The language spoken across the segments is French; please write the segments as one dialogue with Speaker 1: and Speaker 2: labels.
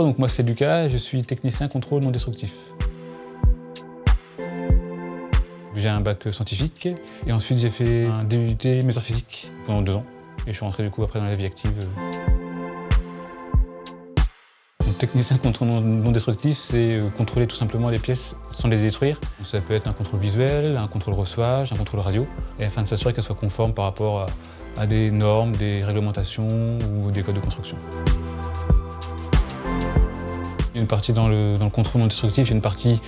Speaker 1: donc moi c'est Lucas, je suis technicien contrôle non destructif. J'ai un bac scientifique et ensuite j'ai fait un DUT mesure physique pendant 2 ans et je suis rentré du coup après dans la vie active. Donc, technicien contrôle non destructif, c'est contrôler tout simplement les pièces sans les détruire. Donc, ça peut être un contrôle visuel, un contrôle reçuage, un contrôle radio, et afin de s'assurer qu'elles soient conformes par rapport à des normes, des réglementations ou des codes de construction. Il y a une partie dans le contrôle non destructif, il y a une partie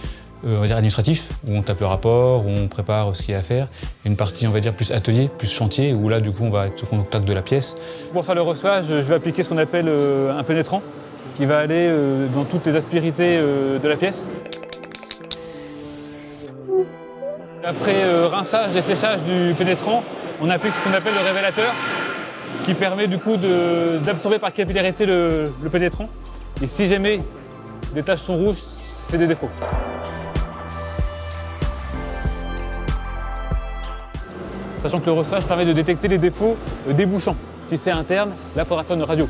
Speaker 1: on va dire administratif, où on tape le rapport, où on prépare ce qu'il y a à faire. Et une partie, on va dire, plus atelier, plus chantier, où là, du coup, on va être au contact de la pièce. Pour faire le reçuage, je vais appliquer ce qu'on appelle un pénétrant, qui va aller dans toutes les aspérités de la pièce. Après rinçage et séchage du pénétrant, on applique ce qu'on appelle le révélateur, qui permet du coup d'absorber par capillarité le pénétrant. Et si jamais des taches sont rouges, c'est des défauts. Sachant que le reçuage permet de détecter les défauts débouchants. Si c'est interne, là, il faudra faire une radio.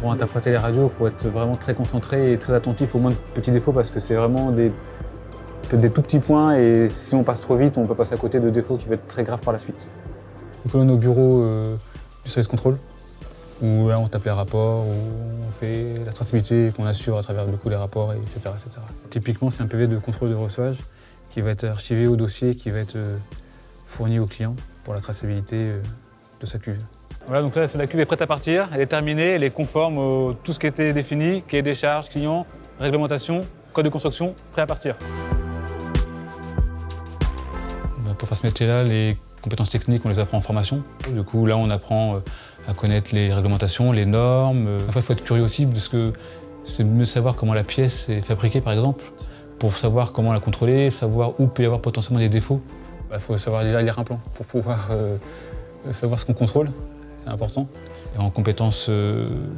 Speaker 1: Pour interpréter les radios, il faut être vraiment très concentré et très attentif aux moindres petits défauts parce que c'est vraiment peut-être des tout petits points et si on passe trop vite, on peut passer à côté de défauts qui vont être très graves par la suite. Donc là, on est au bureau du service contrôle, où là on tape les rapports, où on fait la traçabilité qu'on assure à travers du coup, les rapports, etc., etc. Typiquement, c'est un PV de contrôle de reçuage qui va être archivé au dossier, qui va être fourni au client pour la traçabilité de sa cuve. Voilà, donc là, la cuve est prête à partir, elle est terminée, elle est conforme à tout ce qui était défini, cahier des charges, client, réglementation, code de construction, prêt à partir. Pour faire ce métier-là, les compétences techniques, on les apprend en formation. Du coup, là, on apprend à connaître les réglementations, les normes. Après, il faut être curieux aussi, parce que c'est mieux savoir comment la pièce est fabriquée, par exemple, pour savoir comment la contrôler, savoir où peut y avoir potentiellement des défauts. Il faut savoir déjà lire un plan pour pouvoir savoir ce qu'on contrôle, c'est important. Et en compétences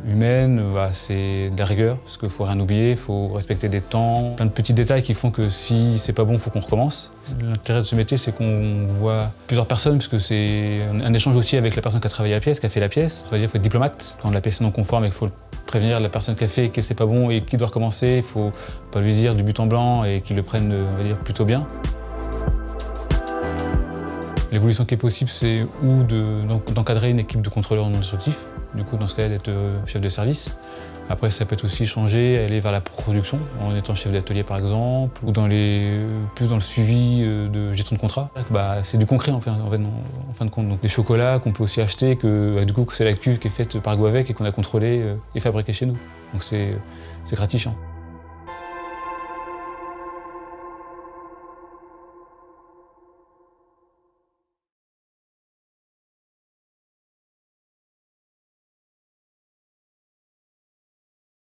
Speaker 1: humaines, c'est de la rigueur, parce qu'il ne faut rien oublier, il faut respecter des temps, plein de petits détails qui font que si c'est pas bon, il faut qu'on recommence. L'intérêt de ce métier, c'est qu'on voit plusieurs personnes, parce que c'est un échange aussi avec la personne qui a travaillé la pièce, qui a fait la pièce. Ça veut dire qu'il faut être diplomate. Quand la pièce est non conforme et qu'il faut prévenir la personne qui a fait que c'est pas bon et qui doit recommencer, il ne faut pas lui dire du but en blanc et qu'il le prenne, on va dire, plutôt bien. L'évolution qui est possible, c'est ou d'encadrer une équipe de contrôleurs non destructifs, du coup dans ce cas d'être chef de service. Après ça peut être aussi changer, aller vers la production, en étant chef d'atelier par exemple, ou plus dans le suivi de gestion de contrat. C'est du concret en fin de compte. Donc des chocolats qu'on peut aussi acheter, du coup c'est la cuve qui est faite par Goavec et qu'on a contrôlée et fabriquée chez nous. Donc c'est gratifiant.